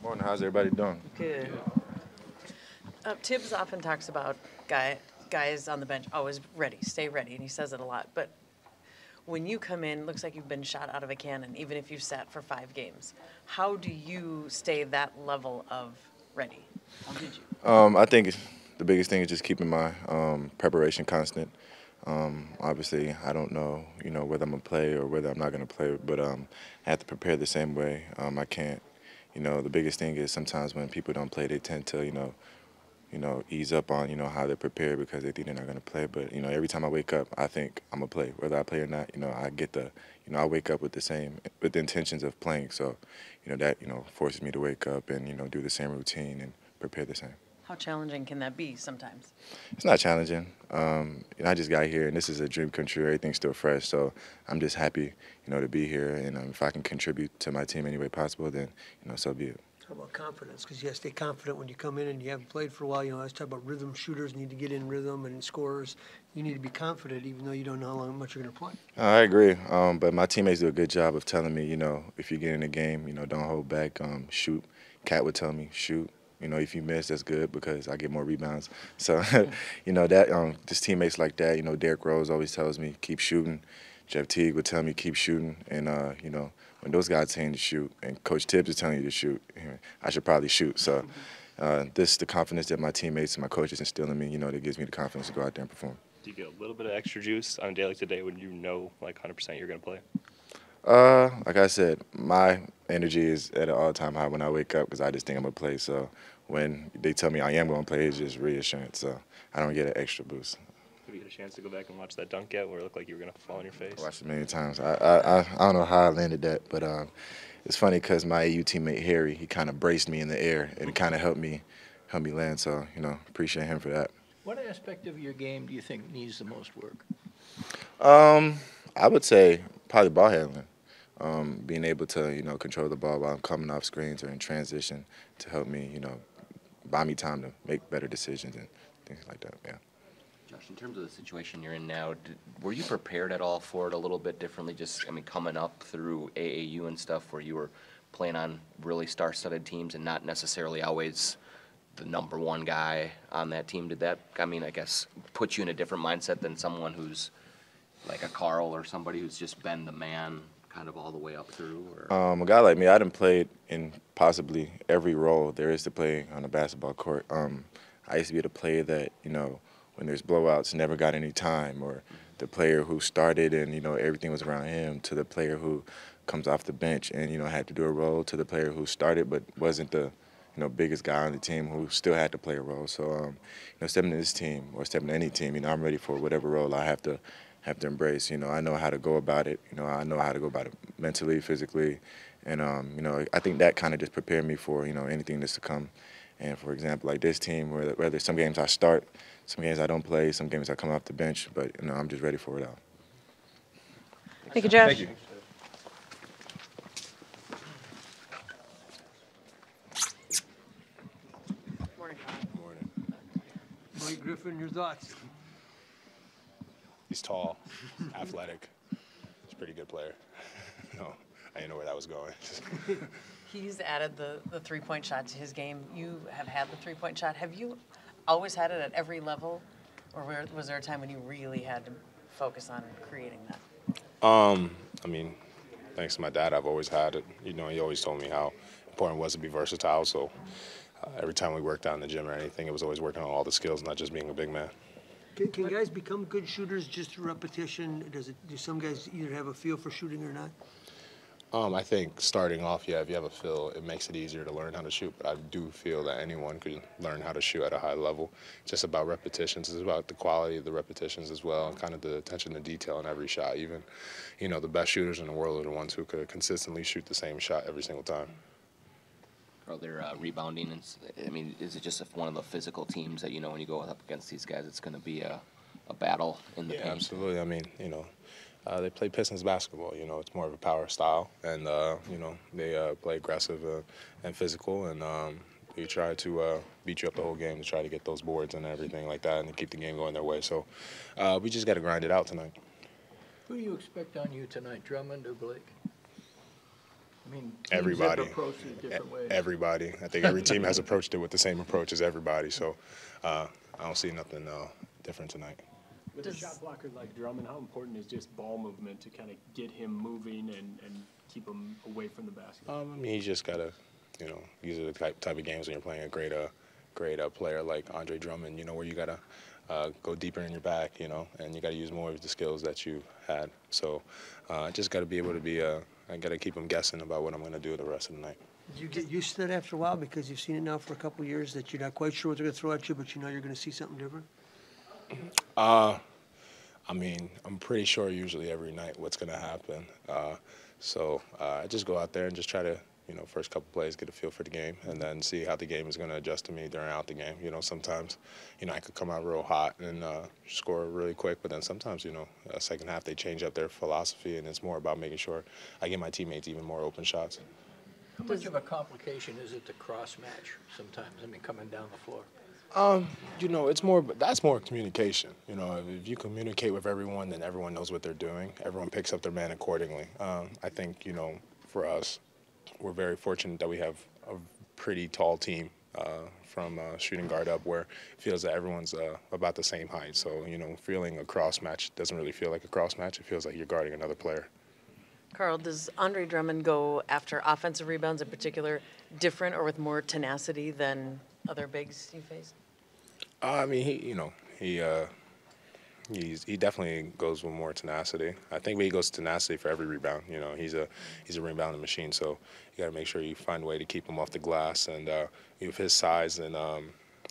Morning, how's everybody doing? Good. Tibbs often talks about guys on the bench always ready, stay ready, and he says it a lot. But when you come in, looks like you've been shot out of a cannon, even if you've sat for 5 games. How do you stay that level of ready? How did you? I think the biggest thing is just keeping my preparation constant. Obviously, I don't know, whether I'm gonna play or whether I'm not gonna play, but I have to prepare the same way. I can't. The biggest thing is sometimes when people don't play, they tend to, ease up on, how they're prepared because they think they're not going to play. But, every time I wake up, I think I'm going to play. Whether I play or not, I get I wake up with the intentions of playing. So, that, forces me to wake up and, do the same routine and prepare the same. How challenging can that be sometimes? It's not challenging. I just got here, and this is a dream come true. Everything's still fresh, so I'm just happy, to be here. And if I can contribute to my team any way possible, then, so be it. How about confidence? Because you have to stay confident when you come in and you haven't played for a while. I was talking about rhythm. Shooters need to get in rhythm, and scorers, you need to be confident even though you don't know how much you're going to play. I agree, but my teammates do a good job of telling me, if you get in the game, don't hold back, shoot. Cat would tell me, shoot. If you miss, that's good because I get more rebounds. So, that just teammates like that. Derrick Rose always tells me, keep shooting. Jeff Teague would tell me, keep shooting. And, when those guys tell you to shoot and Coach Tibbs is telling you to shoot, I should probably shoot. So, this is the confidence that my teammates and my coaches instill in me, that gives me the confidence to go out there and perform. Do you get a little bit of extra juice on a day like today when you know, like 100% you're going to play? Like I said, my energy is at an all-time high when I wake up because I just think I'm going to play. So when they tell me I am going to play, it's just reassurance. So I don't get an extra boost. Have you had a chance to go back and watch that dunk yet where it looked like you were going to fall on your face? I watched it many times. I don't know how I landed that, but it's funny because my AU teammate Harry, he kind of braced me in the air and it kind of helped me land. So, appreciate him for that. What aspect of your game do you think needs the most work? I would say probably ball handling. Being able to, control the ball while I'm coming off screens or in transition to help me, buy me time to make better decisions and things like that, yeah. Josh, in terms of the situation you're in now, were you prepared at all for it a little bit differently? Coming up through AAU and stuff where you were playing on really star-studded teams and not necessarily always the number one guy on that team. Did that, I guess, put you in a different mindset than someone who's like a Karl or somebody who's just been the man kind of all the way up through? Or? A guy like me, I done played in possibly every role there is to play on a basketball court. I used to be the player that, when there's blowouts, never got any time, or the player who started and, everything was around him, to the player who comes off the bench and, had to do a role, to the player who started but wasn't the, biggest guy on the team who still had to play a role. So, stepping in this team or stepping in any team, I'm ready for whatever role I have to embrace. I know how to go about it. I know how to go about it mentally, physically, and I think that kind of just prepared me for anything that's to come. And for example, like this team, whether some games I start, some games I don't play, some games I come off the bench, but I'm just ready for it all. Thank you, Josh. Thank you. Morning. Morning. Blake Griffin, your thoughts? He's tall, athletic. He's a pretty good player. I didn't know where that was going. He's added the three-point shot to his game. You have had the three-point shot. Have you always had it at every level, or was there a time when you really had to focus on creating that? Thanks to my dad, I've always had it. He always told me how important it was to be versatile. So every time we worked out in the gym or anything, it was always working on all the skills, not just being a big man. Can guys become good shooters just through repetition? Do some guys either have a feel for shooting or not? I think starting off, if you have a feel, it makes it easier to learn how to shoot. But I do feel that anyone could learn how to shoot at a high level. It's just about repetitions. It's about the quality of the repetitions as well, and kind of the attention to detail in every shot. Even, the best shooters in the world are the ones who could consistently shoot the same shot every single time. Are there rebounding? Is it just one of the physical teams that, when you go up against these guys, it's going to be a battle in the paint? Absolutely. They play Pistons basketball. It's more of a power style, and they play aggressive and physical, and we try to beat you up the whole game to try to get those boards and everything like that, and to keep the game going their way. So we just got to grind it out tonight. Who do you expect on you tonight, Drummond or Blake? I mean, teams Everybody. have approached it different ways. Everybody. I think every team has approached it with the same approach as everybody. So I don't see nothing different tonight. With a shot blocker like Drummond, how important is just ball movement to kind of get him moving and keep him away from the basket? I mean, he's just got to, these are the type of games when you're playing a great player like Andre Drummond, where you got to go deeper in your back, and you got to use more of the skills that you had. So I just got to be able to be I got to keep him guessing about what I'm going to do the rest of the night. Did you get used to that after a while because you've seen it now for a couple of years that you're not quite sure what they're going to throw at you, but you know you're going to see something different? I mean, I'm pretty sure usually every night what's going to happen. So I just go out there and just try to, first couple plays, get a feel for the game, and then see how the game is going to adjust to me throughout the game. Sometimes, I could come out real hot and score really quick, but then sometimes, second half they change up their philosophy, and it's more about making sure I get my teammates even more open shots. How much of a complication is it to cross-match sometimes, coming down the floor? It's more, but that's more communication. If you communicate with everyone, then everyone knows what they're doing. Everyone picks up their man accordingly. I think, for us, we're very fortunate that we have a pretty tall team from shooting guard up where it feels that everyone's about the same height. So, feeling a cross match doesn't really feel like a cross match. It feels like you're guarding another player. Carl, does Andre Drummond go after offensive rebounds in particular different or with more tenacity than other bigs you face? I mean, he definitely goes with more tenacity. I think he goes tenacity for every rebound. He's a rebounding machine. So you got to make sure you find a way to keep him off the glass. And with his size and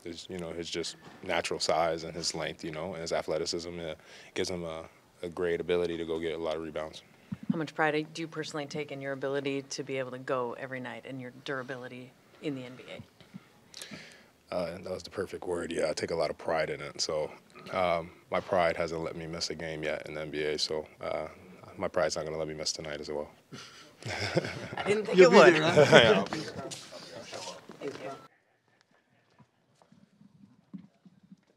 his just natural size and his length, and his athleticism, it gives him a great ability to go get a lot of rebounds. How much pride do you personally take in your ability to be able to go every night and your durability in the NBA? That was the perfect word. Yeah, I take a lot of pride in it. So my pride hasn't let me miss a game yet in the NBA. So my pride's not going to let me miss tonight as well. I didn't think it would. Yeah,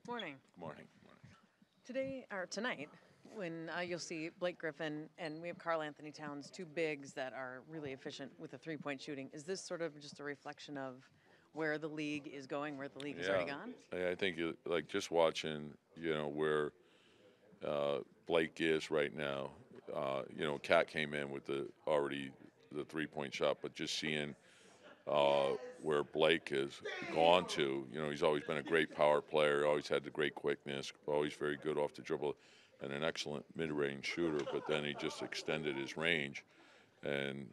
Morning. Morning. Tonight, when you'll see Blake Griffin and we have Karl-Anthony Towns, two bigs that are really efficient with the three-point shooting. Is this sort of just a reflection of where the league is going, where the league has already gone? I think just watching, where Blake is right now. Cat came in with the three-point shot, but just seeing where Blake has gone to, he's always been a great power player, always had the great quickness, always very good off the dribble, and an excellent mid-range shooter. But then he just extended his range, and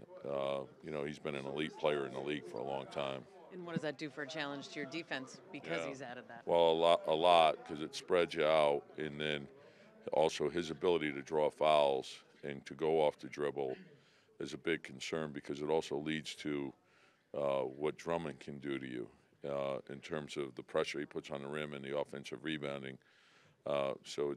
he's been an elite player in the league for a long time. And what does that do for a challenge to your defense because he's added that? Well, a lot, because it spreads you out, and then also his ability to draw fouls and to go off the dribble is a big concern because it also leads to what Drummond can do to you in terms of the pressure he puts on the rim and the offensive rebounding. So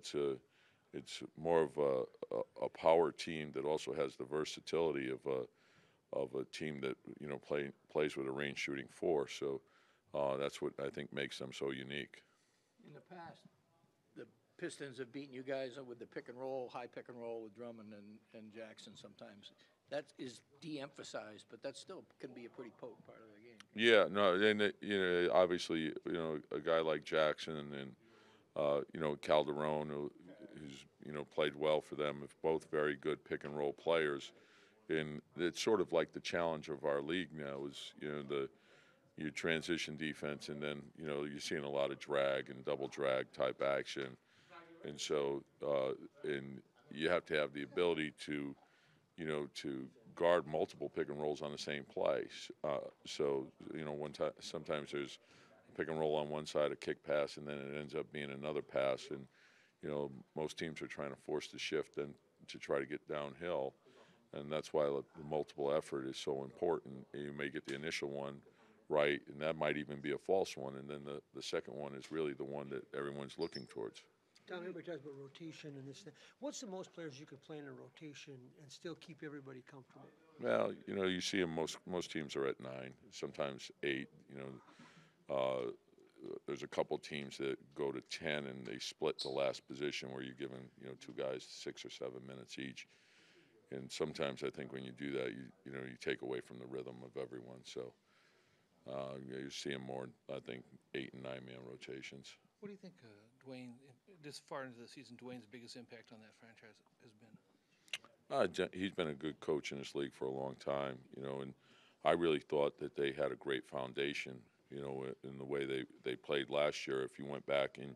it's more of a power team that also has the versatility of a team that plays with a range shooting force. So that's what I think makes them so unique. In the past, the Pistons have beaten you guys with the pick and roll, high pick and roll with Drummond and Jackson sometimes. That is de-emphasized, but that still can be a pretty potent part of the game. Yeah, no, and obviously, a guy like Jackson and Calderon, who's played well for them, is both very good pick and roll players. And it's sort of like the challenge of our league now is your transition defense, and then you're seeing a lot of drag and double drag type action, and so and you have to have the ability to guard multiple pick and rolls on the same play. So sometimes there's a pick and roll on one side, a kick pass, and then it ends up being another pass, and most teams are trying to force the shift then to try to get downhill. And that's why the multiple effort is so important. You may get the initial one right, and that might even be a false one, and then the second one is really the one that everyone's looking towards. Tom, everybody talks about rotation and this thing. What's the most players you can play in a rotation and still keep everybody comfortable? Well, you see them, most teams are at 9, sometimes 8. There's a couple teams that go to 10, and they split the last position where you're giving two guys 6 or 7 minutes each. and sometimes I think when you do that, you know, you take away from the rhythm of everyone. So you're seeing more, I think, 8 and 9 man rotations. What do you think, Dwayne, this far into the season, Dwayne's biggest impact on that franchise has been? He's been a good coach in this league for a long time, you know, and I really thought that they had a great foundation, you know, in the way they played last year. If you went back and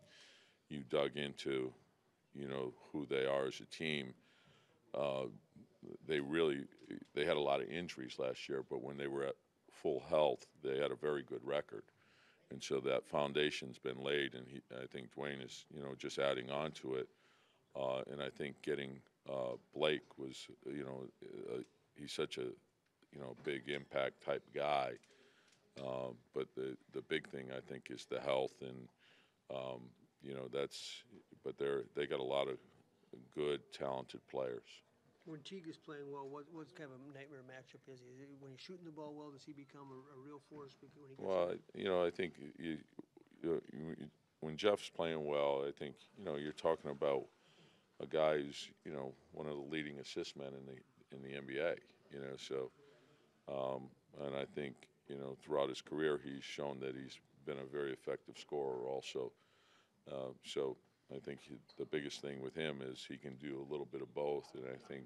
you dug into, you know, who they are as a team, they had a lot of injuries last year, but when they were at full health, they had a very good record. And so that foundation's been laid, and I think Dwayne is, you know, just adding on to it. And I think getting Blake was, you know, he's such a, you know, big impact type guy. But the big thing I think is the health, and you know, but they got a lot of good, talented players. When Teague is playing well, what's kind of a nightmare matchup is he? When he's shooting the ball well, does he become a real force? When he gets Well, you know, I think when Jeff's playing well, I think, you know, you're talking about a guy who's, you know, one of the leading assist men in the NBA. You know, so and I think, you know, throughout his career, he's shown that he's been a very effective scorer also. So I think the biggest thing with him is he can do a little bit of both, and I think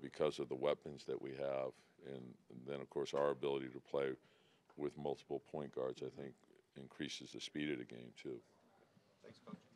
because of the weapons that we have, and then of course our ability to play with multiple point guards, I think increases the speed of the game too. Thanks, Coach.